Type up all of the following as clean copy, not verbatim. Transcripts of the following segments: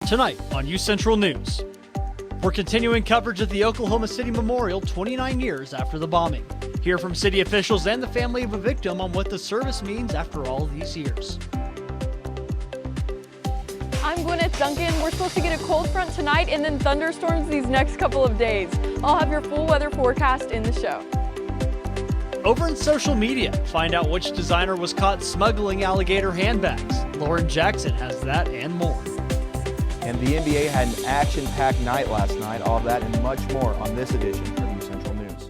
Tonight on UCentral News, we're continuing coverage of the Oklahoma City Memorial 29 years after the bombing. Hear from city officials and the family of a victim on what the service means after all these years. I'm Gwyneth Duncan. We're supposed to get a cold front tonight and then thunderstorms these next couple of days. I'll have your full weather forecast in the show. Over in social media, find out which designer was caught smuggling alligator handbags. Lauren Jackson has that and more. And the NBA had an action-packed night last night. All of that and much more on this edition of UCentral News.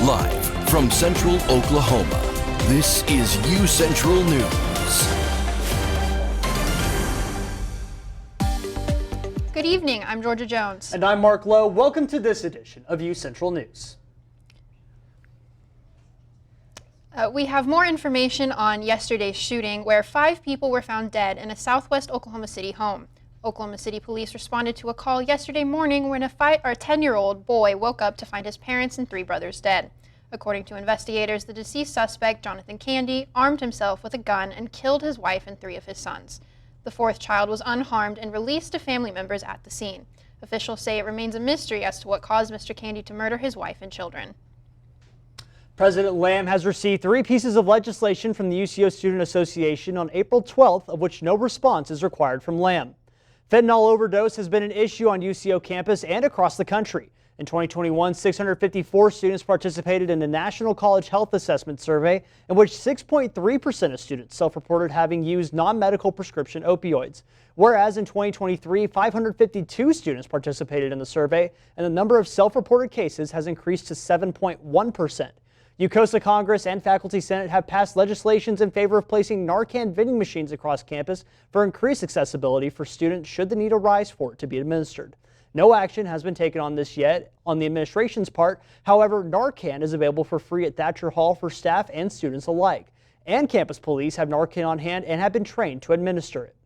Live from Central Oklahoma, this is UCentral News. Good evening, I'm Georgia Jones. And I'm Mark Lowe. Welcome to this edition of UCentral News. We have more information on yesterday's shooting where 5 people were found dead in a southwest Oklahoma City home. Oklahoma City police responded to a call yesterday morning when a 10-year-old boy woke up to find his parents and 3 brothers dead. According to investigators, the deceased suspect, Jonathan Candy, armed himself with a gun and killed his wife and 3 of his sons. The 4th child was unharmed and released to family members at the scene. Officials say it remains a mystery as to what caused Mr. Candy to murder his wife and children. President Lamb has received 3 pieces of legislation from the UCO Student Association on April 12th, of which no response is required from Lamb. Fentanyl overdose has been an issue on UCO campus and across the country. In 2021, 654 students participated in a National College Health Assessment Survey, in which 6.3% of students self-reported having used non-medical prescription opioids. Whereas in 2023, 552 students participated in the survey, and the number of self-reported cases has increased to 7.1%. UCOSA Congress and Faculty Senate have passed legislations in favor of placing Narcan vending machines across campus for increased accessibility for students should the need arise for it to be administered. No action has been taken on this yet on the administration's part. However, Narcan is available for free at Thatcher Hall for staff and students alike. And campus police have Narcan on hand and have been trained to administer it.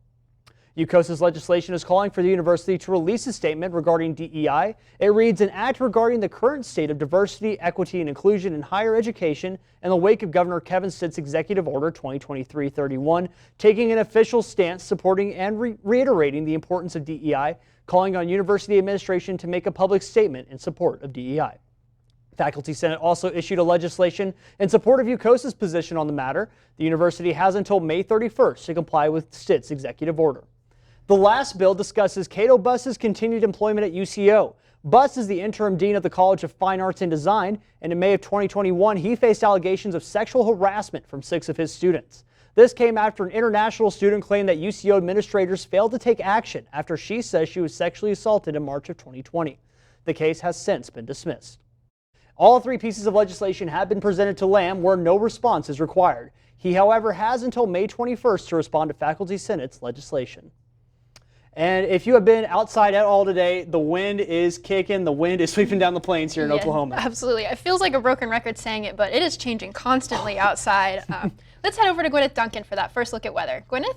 UCOSA's legislation is calling for the university to release a statement regarding DEI. It reads, an act regarding the current state of diversity, equity, and inclusion in higher education in the wake of Governor Kevin Stitt's Executive Order 2023-31, taking an official stance supporting and reiterating the importance of DEI, calling on university administration to make a public statement in support of DEI. Faculty Senate also issued a legislation in support of UCOSA's position on the matter. The university has until May 31st to comply with Stitt's executive order. The last bill discusses Cato Buss's continued employment at UCO. Buss is the interim dean of the College of Fine Arts and Design, and in May of 2021, he faced allegations of sexual harassment from 6 of his students. This came after an international student claimed that UCO administrators failed to take action after she says she was sexually assaulted in March of 2020. The case has since been dismissed. All 3 pieces of legislation have been presented to Lamb where no response is required. He, however, has until May 21st to respond to Faculty Senate's legislation. And if you have been outside at all today, the wind is kicking, the wind is sweeping down the plains here in Oklahoma. Absolutely. It feels like a broken record saying it, but it is changing constantly outside. Let's head over to Gwyneth Duncan for that first look at weather. Gwyneth?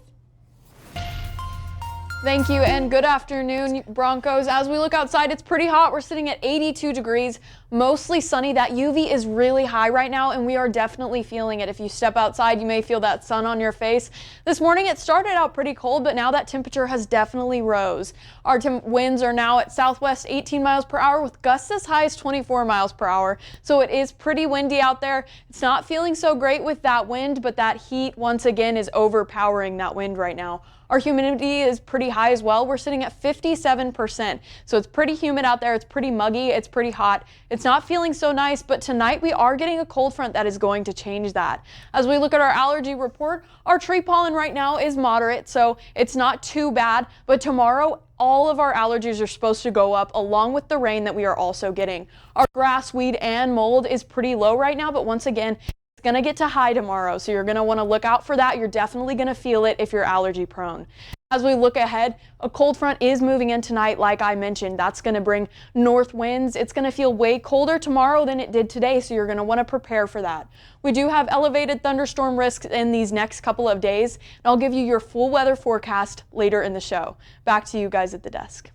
Thank you and good afternoon, Broncos. As we look outside, it's pretty hot. We're sitting at 82 degrees, mostly sunny. That UV is really high right now and we are definitely feeling it. If you step outside, you may feel that sun on your face. This morning it started out pretty cold, but now that temperature has definitely rose. Our winds are now at southwest 18 miles per hour with gusts as high as 24 miles per hour. So it is pretty windy out there. It's not feeling so great with that wind, but that heat once again is overpowering that wind right now. Our humidity is pretty high as well. We're sitting at 57%. So it's pretty humid out there. It's pretty muggy. It's pretty hot. It's not feeling so nice, but tonight we are getting a cold front that is going to change that. As we look at our allergy report, our tree pollen right now is moderate, so it's not too bad. But tomorrow, all of our allergies are supposed to go up along with the rain that we are also getting. Our grass, weed, and mold is pretty low right now, but once again, it's going to get to high tomorrow, so you're going to want to look out for that. You're definitely going to feel it if you're allergy prone. As we look ahead, a cold front is moving in tonight, like I mentioned. That's going to bring north winds. It's going to feel way colder tomorrow than it did today, so you're going to want to prepare for that. We do have elevated thunderstorm risks in these next couple of days, and I'll give you your full weather forecast later in the show. Back to you guys at the desk.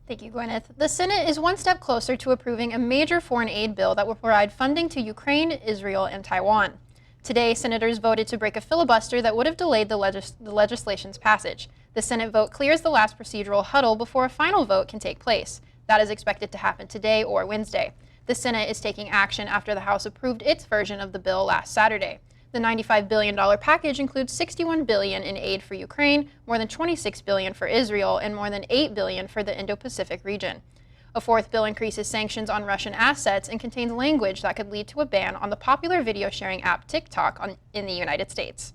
Thank you, Gwyneth. The Senate is one step closer to approving a major foreign aid bill that will provide funding to Ukraine, Israel, and Taiwan. Today, senators voted to break a filibuster that would have delayed the legislation's passage. The Senate vote clears the last procedural huddle before a final vote can take place. That is expected to happen today or Wednesday. The Senate is taking action after the House approved its version of the bill last Saturday. The $95 billion package includes $61 billion in aid for Ukraine, more than $26 billion for Israel, and more than $8 billion for the Indo-Pacific region. A fourth bill increases sanctions on Russian assets and contains language that could lead to a ban on the popular video sharing app TikTok in the United States.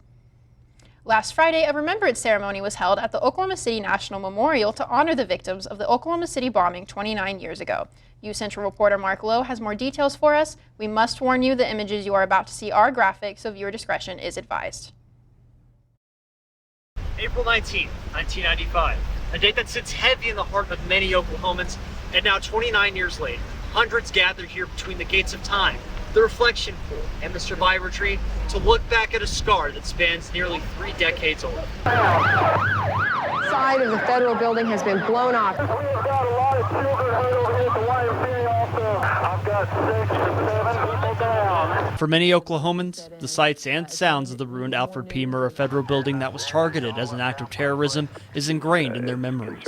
Last Friday, a remembrance ceremony was held at the Oklahoma City National Memorial to honor the victims of the Oklahoma City bombing 29 years ago. UCentral reporter Mark Lowe has more details for us. We must warn you, the images you are about to see are graphic, so viewer discretion is advised. April 19, 1995, a date that sits heavy in the heart of many Oklahomans, and now 29 years later, hundreds gather here between the gates of time, the reflection pool, and the survivor tree to look back at a scar that spans nearly 3 decades old. Side of the federal building has been blown off. We've got a lot of children hurt over here at the YMCA also. I've got 6 to 7 people down. For many Oklahomans, the sights and sounds of the ruined Alfred P. Murrah Federal Building that was targeted as an act of terrorism is ingrained in their memories.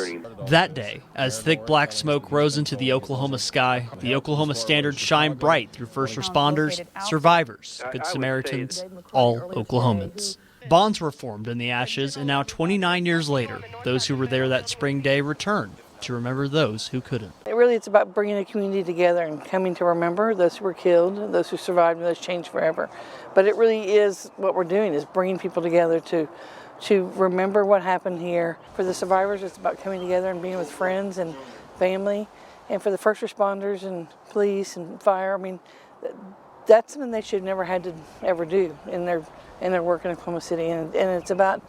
That day, as thick black smoke rose into the Oklahoma sky, the Oklahoma Standard shined bright through first responders, survivors, Good Samaritans, all Oklahomans. Bonds were formed in the ashes, and now 29 years later, those who were there that spring day return to remember those who couldn't. It's about bringing a community together and coming to remember those who were killed, those who survived, and those changed forever. But it really is what we're doing, is bringing people together to remember what happened here. For the survivors, it's about coming together and being with friends and family. And for the first responders and police and fire, that's something they should have never had to ever do in their work in Oklahoma City. And it's about,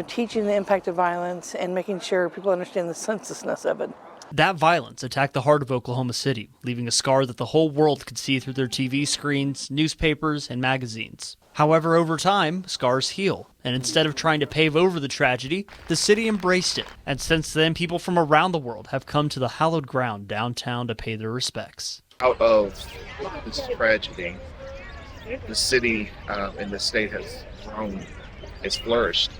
teaching the impact of violence and making sure people understand the senselessness of it. That violence attacked the heart of Oklahoma City, leaving a scar that the whole world could see through their TV screens, newspapers, and magazines. However, over time, scars heal, and instead of trying to pave over the tragedy, the city embraced it. And since then, people from around the world have come to the hallowed ground downtown to pay their respects. Out of this tragedy, the city and the state has grown, it's flourished.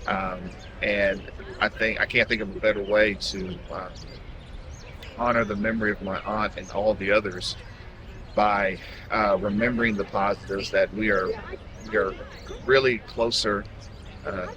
And I can't think of a better way to honor the memory of my aunt and all the others by remembering the positives, that we are really closer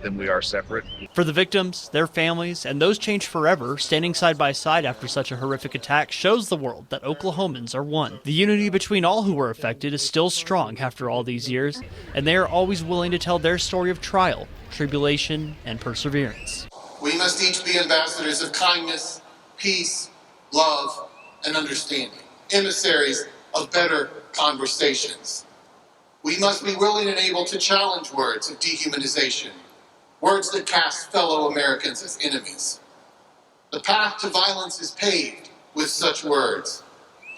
than we are separate. For the victims, their families, and those changed forever, standing side by side after such a horrific attack shows the world that Oklahomans are one. The unity between all who were affected is still strong after all these years, and they are always willing to tell their story of trial, tribulation, and perseverance. We must each be ambassadors of kindness, peace, love, and understanding, emissaries of better conversations. We must be willing and able to challenge words of dehumanization, words that cast fellow Americans as enemies. The path to violence is paved with such words,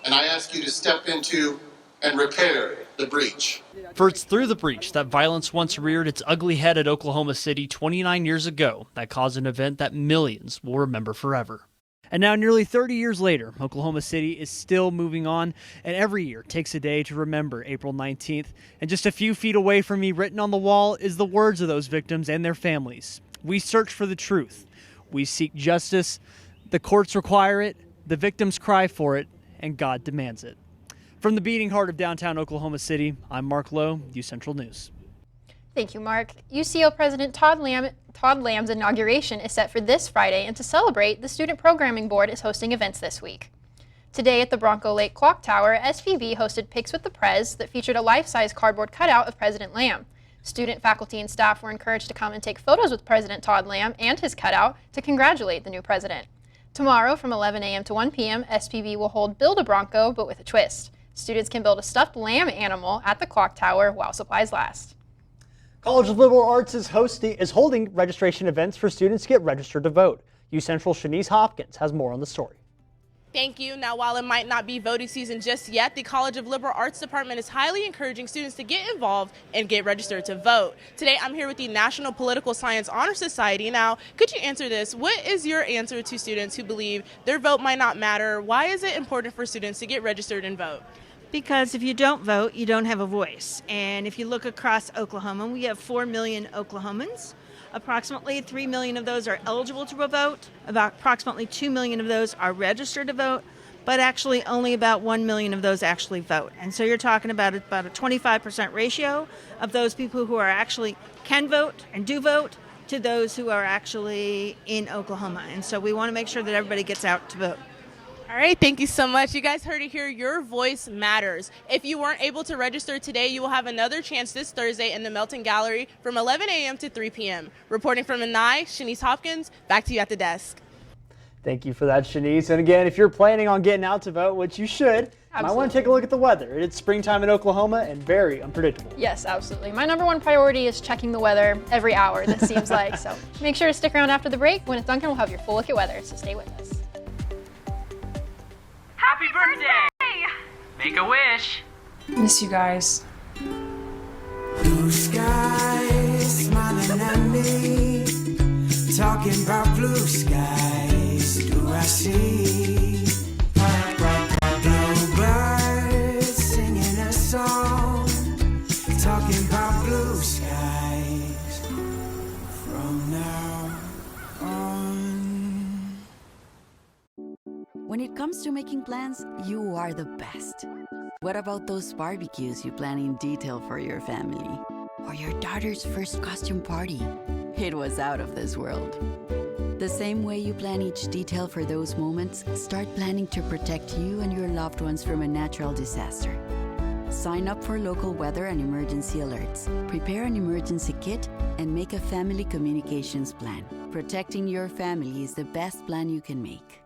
and I ask you to step into and repair the breach. For it's through the breach that violence once reared its ugly head at Oklahoma City 29 years ago that caused an event that millions will remember forever. And now, nearly 30 years later, Oklahoma City is still moving on, and every year takes a day to remember April 19th. And just a few feet away from me, written on the wall, is the words of those victims and their families. We search for the truth. We seek justice. The courts require it. The victims cry for it, and God demands it. From the beating heart of downtown Oklahoma City, I'm Mark Lowe, UCentral News. Thank you, Mark. UCO President Todd Lamb's inauguration is set for this Friday, and to celebrate, the Student Programming Board is hosting events this week. Today at the Bronco Lake Clock Tower, SPB hosted Pics with the Prez that featured a life-size cardboard cutout of President Lamb. Student, faculty, and staff were encouraged to come and take photos with President Todd Lamb and his cutout to congratulate the new president. Tomorrow from 11 a.m. to 1 p.m., SPB will hold Build a Bronco, but with a twist. Students can build a stuffed lamb animal at the clock tower while supplies last. College of Liberal Arts is holding registration events for students to get registered to vote. UCentral's Shanice Hopkins has more on the story. Thank you. Now, while it might not be voting season just yet, the College of Liberal Arts Department is highly encouraging students to get involved and get registered to vote. Today, I'm here with the National Political Science Honor Society. Now, could you answer this? What is your answer to students who believe their vote might not matter? Why is it important for students to get registered and vote? Because if you don't vote, you don't have a voice. And if you look across Oklahoma, we have 4 million Oklahomans. Approximately 3 million of those are eligible to vote. About approximately 2 million of those are registered to vote, but actually only about 1 million of those actually vote. And so you're talking about a 25% ratio of those people who are actually can vote and do vote to those who are actually in Oklahoma. And so we want to make sure that everybody gets out to vote. All right, thank you so much. You guys heard it here. Your voice matters. If you weren't able to register today, you will have another chance this Thursday in the Melton Gallery from 11 a.m. to 3 p.m. Reporting from Lanai, Shanice Hopkins, back to you at the desk. Thank you for that, Shanice. And again, if you're planning on getting out to vote, which you should, you might want to take a look at the weather. It's springtime in Oklahoma and very unpredictable. Yes, absolutely. My number 1 priority is checking the weather every hour, this seems like. So make sure to stick around after the break. When it's Duncan, we'll have your full look at weather, so stay with us. Happy birthday! Make a wish. Miss you guys. Blue skies smiling at me, talking about blue skies. Do I see bluebirds singing a song, talking about blue skies from now on? When it comes to making plans, you are the best. What about those barbecues you plan in detail for your family? Or your daughter's first costume party? It was out of this world. The same way you plan each detail for those moments, start planning to protect you and your loved ones from a natural disaster. Sign up for local weather and emergency alerts. Prepare an emergency kit and make a family communications plan. Protecting your family is the best plan you can make.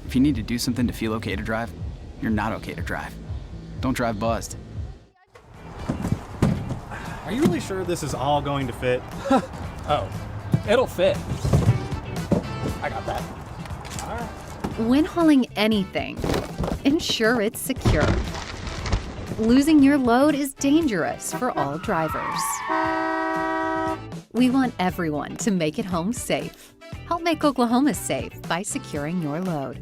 If you need to do something to feel okay to drive, you're not okay to drive. Don't drive buzzed. Are you really sure this is all going to fit? Oh, it'll fit. I got that. All right. When hauling anything, ensure it's secure. Losing your load is dangerous for all drivers. We want everyone to make it home safe. Help make Oklahoma safe by securing your load.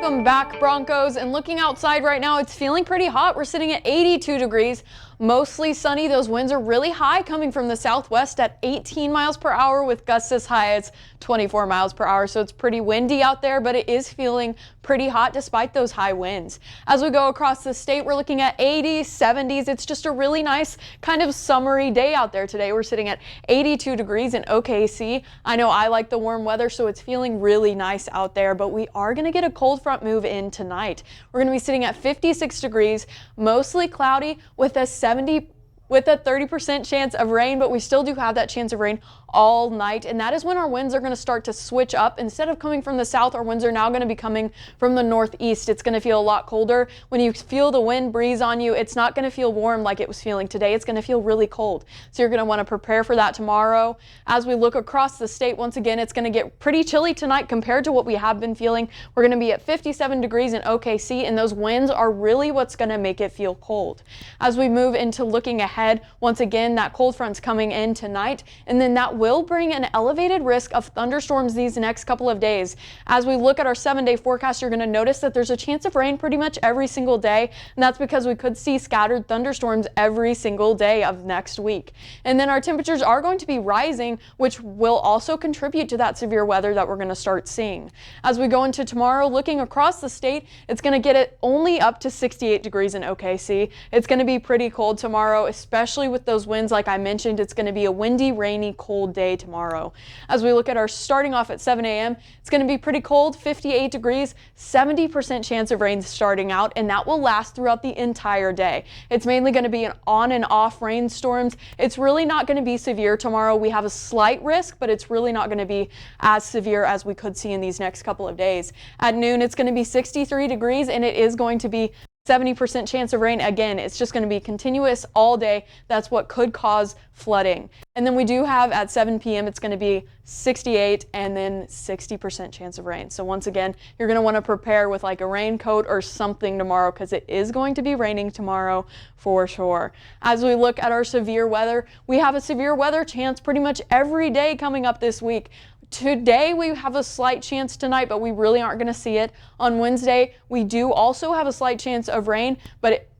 Welcome back, Broncos. And looking outside right now, it's feeling pretty hot. We're sitting at 82 degrees. Mostly sunny. Those winds are really high, coming from the southwest at 18 miles per hour with gusts as high as 24 miles per hour. So it's pretty windy out there, but it is feeling pretty hot despite those high winds. As we go across the state, we're looking at 80s, 70s. It's just a really nice kind of summery day out there today. We're sitting at 82 degrees in OKC. I know I like the warm weather, so it's feeling really nice out there, but we are going to get a cold front move in tonight. We're going to be sitting at 56 degrees, mostly cloudy with a 30% chance of rain, but we still do have that chance of rain all night, and that is when our winds are going to start to switch up. Instead of coming from the south, our winds are now going to be coming from the northeast. It's going to feel a lot colder. When you feel the wind breeze on you, it's not going to feel warm like it was feeling today. It's going to feel really cold. So you're going to want to prepare for that tomorrow. As we look across the state, once again, it's going to get pretty chilly tonight compared to what we have been feeling. We're going to be at 57 degrees in OKC, and those winds are really what's going to make it feel cold. As we move into looking ahead, once again, that cold front's coming in tonight, and then that will bring an elevated risk of thunderstorms these next couple of days. As we look at our 7-day forecast, you're going to notice that there's a chance of rain pretty much every single day, and that's because we could see scattered thunderstorms every single day of next week. And then our temperatures are going to be rising, which will also contribute to that severe weather that we're going to start seeing. As we go into tomorrow, looking across the state, it's going to get it only up to 68 degrees in OKC. It's going to be pretty cold tomorrow, especially especially with those winds. Like I mentioned, it's going to be a windy, rainy, cold day tomorrow. As we look at our starting off at 7 a.m., it's going to be pretty cold, 58 degrees, 70% chance of rain starting out, and that will last throughout the entire day. It's mainly going to be an on and off rainstorms. It's really not going to be severe tomorrow. We have a slight risk, but it's really not going to be as severe as we could see in these next couple of days. At noon, it's going to be 63 degrees, and it is going to be 70% chance of rain. Again, it's just going to be continuous all day. That's what could cause flooding. And then we do have at 7 p.m. it's going to be 68 and then 60% chance of rain. So once again, you're going to want to prepare with like a raincoat or something tomorrow because it is going to be raining tomorrow for sure. As we look at our severe weather, we have a severe weather chance pretty much every day coming up this week. Today we have a slight chance tonight, but we really aren't going to see it. On Wednesday, we do also have a slight chance of rain,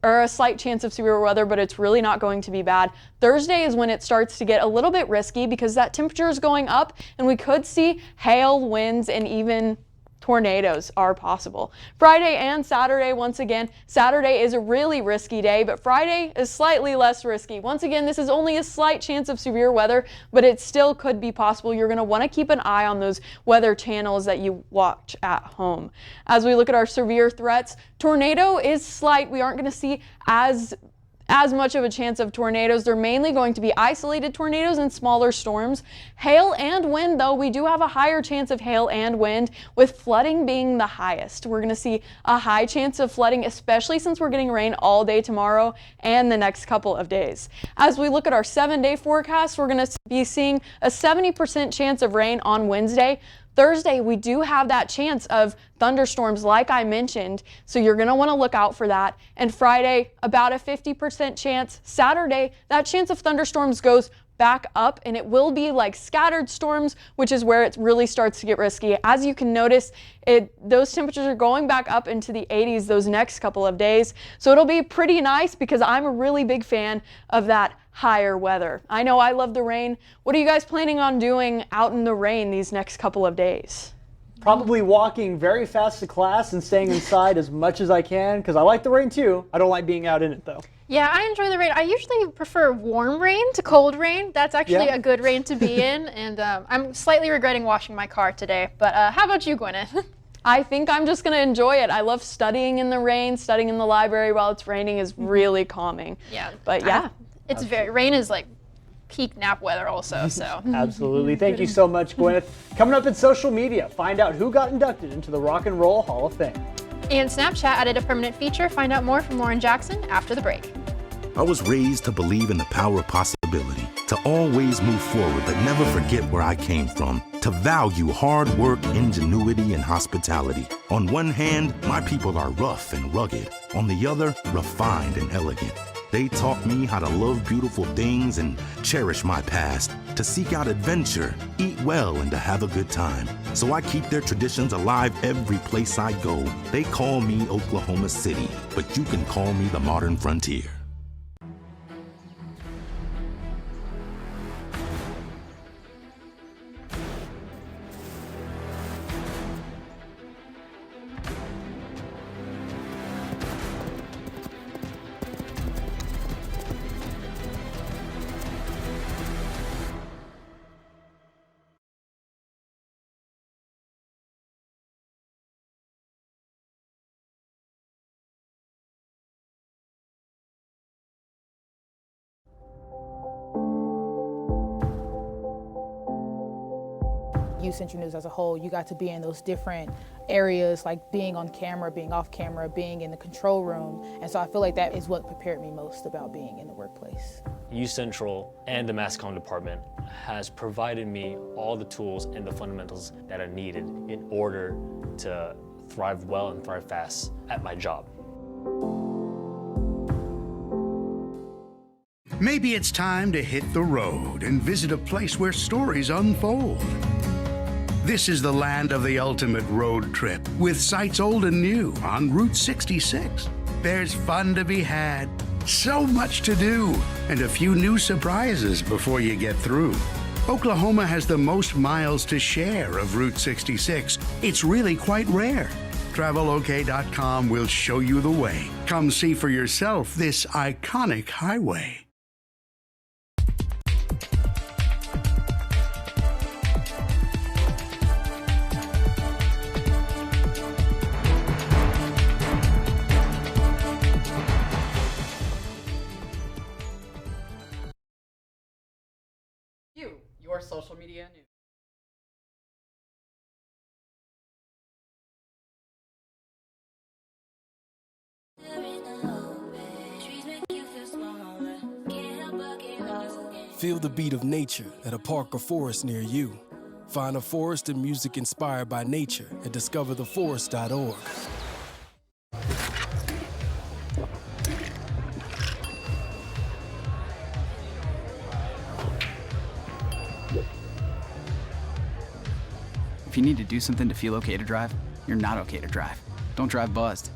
or a slight chance of severe weather, but it's really not going to be bad. Thursday is when it starts to get a little bit risky because that temperature is going up and we could see hail, winds, and even tornadoes are possible. Friday and Saturday, once again, Saturday is a really risky day, but Friday is slightly less risky. Once again, this is only a slight chance of severe weather, but it still could be possible. You're going to want to keep an eye on those weather channels that you watch at home. As we look at our severe threats, tornado is slight. We aren't going to see as much of a chance of tornadoes. They're mainly going to be isolated tornadoes and smaller storms. Hail and wind, though, we do have a higher chance of hail and wind, with flooding being the highest. We're going to see a high chance of flooding, especially since we're getting rain all day tomorrow and the next couple of days. As we look at our 7-day forecast, we're going to be seeing a 70% chance of rain on Wednesday. Thursday, we do have that chance of thunderstorms like I mentioned, so you're going to want to look out for that. And Friday, about a 50% chance. Saturday, that chance of thunderstorms goes back up, and it will be like scattered storms, which is where it really starts to get risky. As you can notice, those temperatures are going back up into the 80s those next couple of days. So it'll be pretty nice because I'm a really big fan of that higher weather. I know I love the rain. What are you guys planning on doing out in the rain these next couple of days? Probably walking very fast to class and staying inside as much as I can because I like the rain too. I don't like being out in it though. Yeah, I enjoy the rain. I usually prefer warm rain to cold rain. That's actually a good rain to be in, and I'm slightly regretting washing my car today. But how about you, Gwyneth? I think I'm just going to enjoy it. I love studying in the rain. Studying in the library while it's raining is really calming. Yeah. But yeah. It's rain is like peak nap weather also, so. Absolutely. Thank you so much, Gwyneth. Coming up in social media, find out who got inducted into the Rock and Roll Hall of Fame. And Snapchat added a permanent feature. Find out more from Lauren Jackson after the break. I was raised to believe in the power of possibility, to always move forward but never forget where I came from, to value hard work, ingenuity, and hospitality. On one hand, my people are rough and rugged. On the other, refined and elegant. They taught me how to love beautiful things and cherish my past, to seek out adventure, eat well, and to have a good time. So I keep their traditions alive every place I go. They call me Oklahoma City, but you can call me the modern frontier. UCentral News as a whole, you got to be in those different areas, like being on camera, being off camera, being in the control room. And so I feel like that is what prepared me most about being in the workplace. UCentral and the Mass Comm department has provided me all the tools and the fundamentals that are needed in order to thrive well and thrive fast at my job. Maybe it's time to hit the road and visit a place where stories unfold. This is the land of the ultimate road trip, with sights old and new on Route 66. There's fun to be had, so much to do, and a few new surprises before you get through. Oklahoma has the most miles to share of Route 66. It's really quite rare. TravelOK.com will show you the way. Come see for yourself this iconic highway. social media news. Feel the beat of nature at a park or forest near you. Find a forest and music inspired by nature at discovertheforest.org. If you need to do something to feel okay to drive, you're not okay to drive. Don't drive buzzed.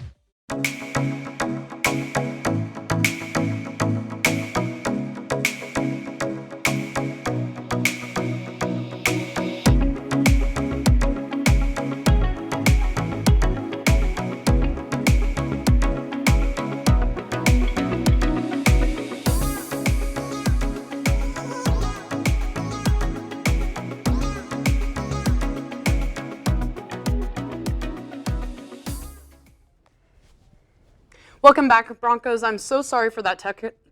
Welcome back, Broncos. I'm so sorry for that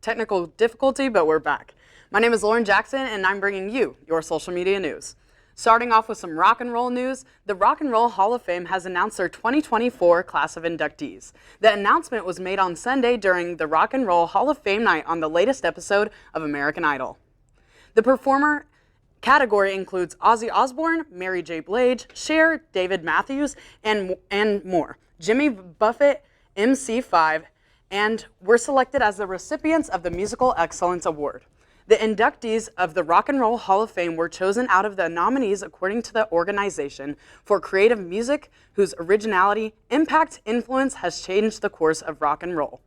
technical difficulty, but we're back. My name is Lauren Jackson, and I'm bringing you your social media news. Starting off with some rock and roll news, the Rock and Roll Hall of Fame has announced their 2024 class of inductees. The announcement was made on Sunday during the Rock and Roll Hall of Fame night on the latest episode of American Idol. The performer category includes Ozzy Osbourne, Mary J. Blige, Cher, David Matthews, and more. Jimmy Buffett, MC5, and were selected as the recipients of the Musical Excellence Award. The inductees of the Rock and Roll Hall of Fame were chosen out of the nominees according to the organization for creative music whose originality, impact, influence has changed the course of rock and roll.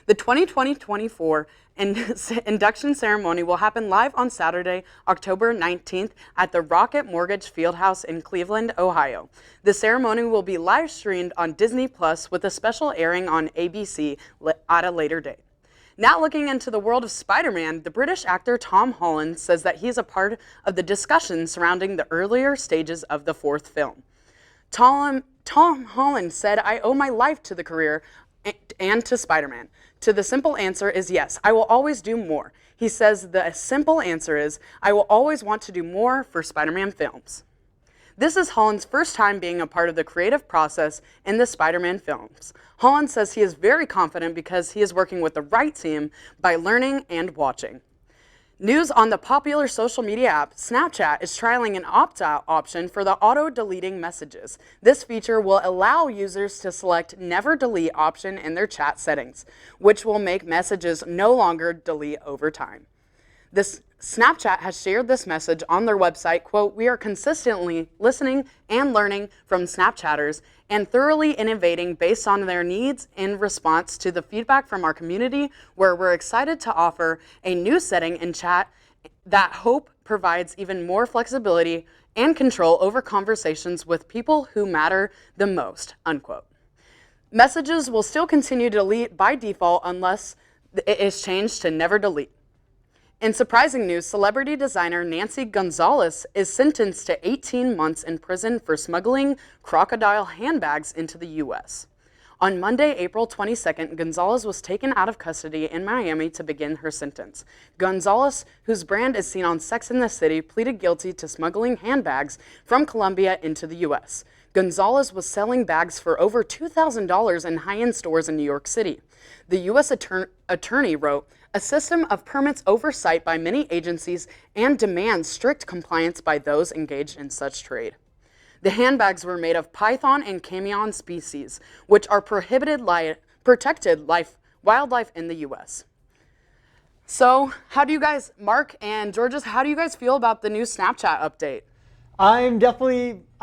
The 2024 induction ceremony will happen live on Saturday, October 19th at the Rocket Mortgage Fieldhouse in Cleveland, Ohio. The ceremony will be live streamed on Disney Plus with a special airing on ABC at a later date. Now looking into the world of Spider-Man, the British actor Tom Holland says that he is a part of the discussion surrounding the earlier stages of the fourth film. Tom Holland said, "I owe my life to the career and to Spider-Man. To the simple answer is yes, I will always do more." He says the simple answer is, I will always want to do more for Spider-Man films. This is Holland's first time being a part of the creative process in the Spider-Man films. Holland says he is very confident because he is working with the right team by learning and watching. News on the popular social media app Snapchat is trialing an opt-out option for the auto-deleting messages. This feature will allow users to select Never Delete option in their chat settings, which will make messages no longer delete over time. This Snapchat has shared this message on their website, quote, "We are consistently listening and learning from Snapchatters and thoroughly innovating based on their needs in response to the feedback from our community, where we're excited to offer a new setting in chat that hope provides even more flexibility and control over conversations with people who matter the most," unquote. Messages will still continue to delete by default unless it is changed to Never Delete. In surprising news, celebrity designer Nancy Gonzalez is sentenced to 18 months in prison for smuggling crocodile handbags into the U.S. On Monday, April 22nd, Gonzalez was taken out of custody in Miami to begin her sentence. Gonzalez, whose brand is seen on Sex and the City, pleaded guilty to smuggling handbags from Colombia into the U.S. Gonzalez was selling bags for over $2,000 in high-end stores in New York City. The U.S. attorney wrote, "A system of permits oversight by many agencies and demands strict compliance by those engaged in such trade." The handbags were made of python and camion species, which are protected wildlife in the U.S. So how do you guys, Mark and Georges, how do you guys feel about the new Snapchat update? I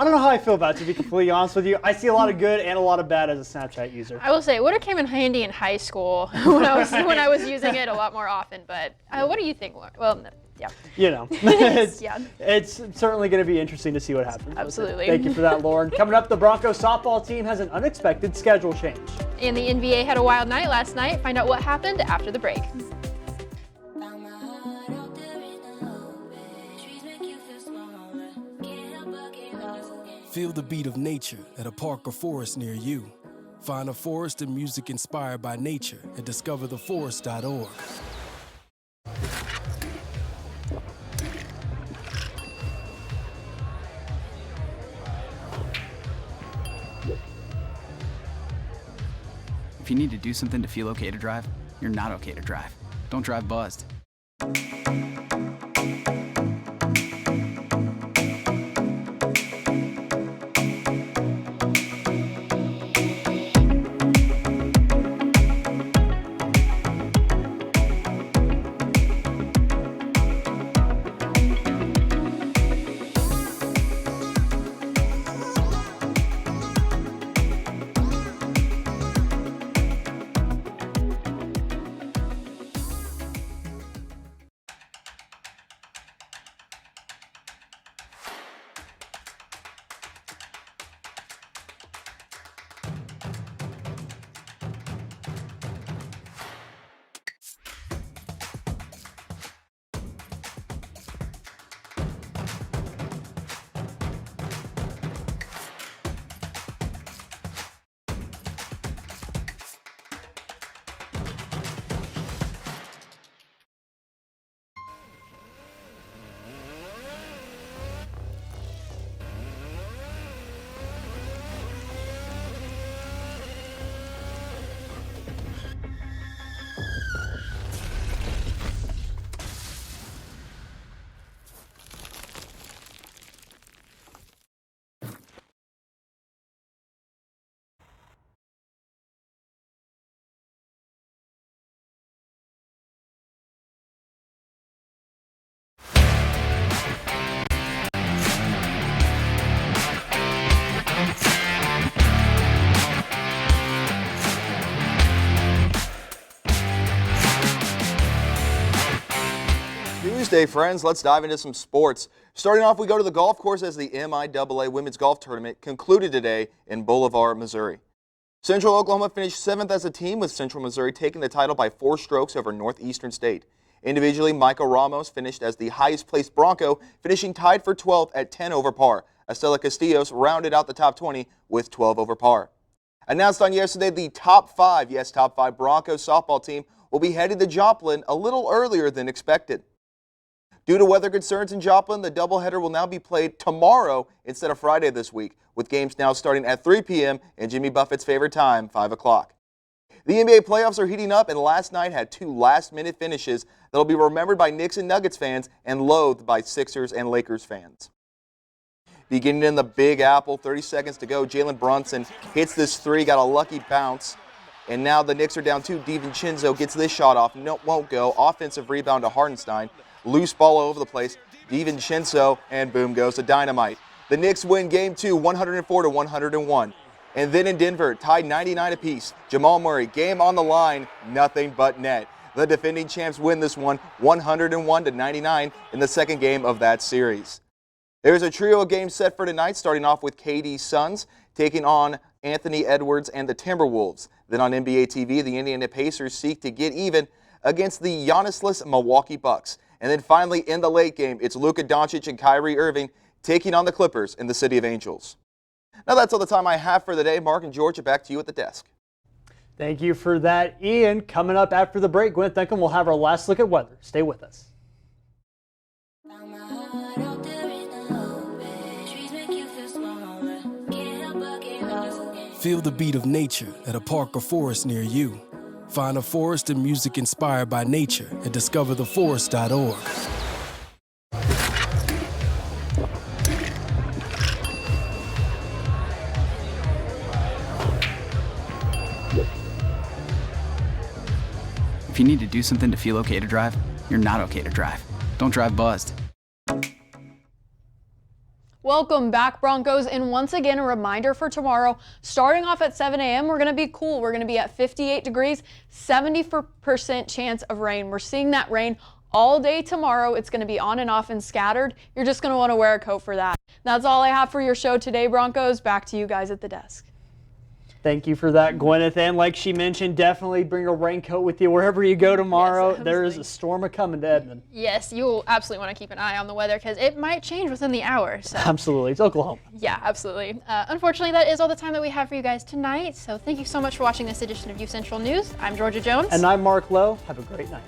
don't know how I feel about it, to be completely honest with you. I see a lot of good and a lot of bad as a Snapchat user. I will say it would have came in handy in high school when I was using it a lot more often. But what do you think, Lauren? Well, yeah. You know, it's certainly going to be interesting to see what happens. Absolutely. Thank you for that, Lauren. Coming up, the Broncos softball team has an unexpected schedule change. And the NBA had a wild night last night. Find out what happened after the break. Feel the beat of nature at a park or forest near you. Find a forest and music inspired by nature at discovertheforest.org. If you need to do something to feel okay to drive, you're not okay to drive. Don't drive buzzed. Tuesday, friends, let's dive into some sports. Starting off, we go to the golf course as the MIAA Women's Golf Tournament concluded today in Bolivar, Missouri. Central Oklahoma finished 7th as a team, with Central Missouri taking the title by 4 strokes over Northeastern State. Individually, Michael Ramos finished as the highest-placed Bronco, finishing tied for 12th at 10 over par. Estela Castillos rounded out the top 20 with 12 over par. Announced on yesterday, the top 5 Broncos softball team will be headed to Joplin a little earlier than expected. Due to weather concerns in Joplin, the doubleheader will now be played tomorrow instead of Friday this week, with games now starting at 3 p.m. and Jimmy Buffett's favorite time, 5 o'clock. The NBA playoffs are heating up, and last night had 2 last-minute finishes that will be remembered by Knicks and Nuggets fans and loathed by Sixers and Lakers fans. Beginning in the Big Apple, 30 seconds to go, Jalen Brunson hits this 3, got a lucky bounce, and now the Knicks are down 2. DiVincenzo gets this shot off, no, won't go. Offensive rebound to Hartenstein. Loose ball all over the place. DiVincenzo, and boom goes the dynamite. The Knicks win Game 2, 104-101. And then in Denver, tied 99 apiece. Jamal Murray, game on the line, nothing but net. The defending champs win this one, 101-99 in the second game of that series. There's a trio of games set for tonight, starting off with KD's Suns taking on Anthony Edwards and the Timberwolves. Then on NBA TV, the Indiana Pacers seek to get even against the Giannis-less Milwaukee Bucks. And then finally, in the late game, it's Luka Doncic and Kyrie Irving taking on the Clippers in the City of Angels. Now that's all the time I have for the day. Mark and Georgia, back to you at the desk. Thank you for that, Ian. Coming up after the break, Gwyneth Duncan will have our last look at weather. Stay with us. Feel the beat of nature at a park or forest near you. Find a forest and music inspired by nature at discovertheforest.org. If you need to do something to feel okay to drive, you're not okay to drive. Don't drive buzzed. Welcome back, Broncos, and once again, a reminder for tomorrow. Starting off at 7 a.m., we're going to be cool. We're going to be at 58 degrees, 70% chance of rain. We're seeing that rain all day tomorrow. It's going to be on and off and scattered. You're just going to want to wear a coat for that. That's all I have for your show today, Broncos. Back to you guys at the desk. Thank you for that, Gwyneth. And like she mentioned, definitely bring a raincoat with you wherever you go tomorrow. Yes, there is a storm a-coming to Edmond. Yes, you'll absolutely want to keep an eye on the weather because it might change within the hour. So. Absolutely. It's Oklahoma. Yeah, absolutely. Unfortunately, that is all the time that we have for you guys tonight. So thank you so much for watching this edition of UCentral News. I'm Georgia Jones. And I'm Mark Lowe. Have a great night.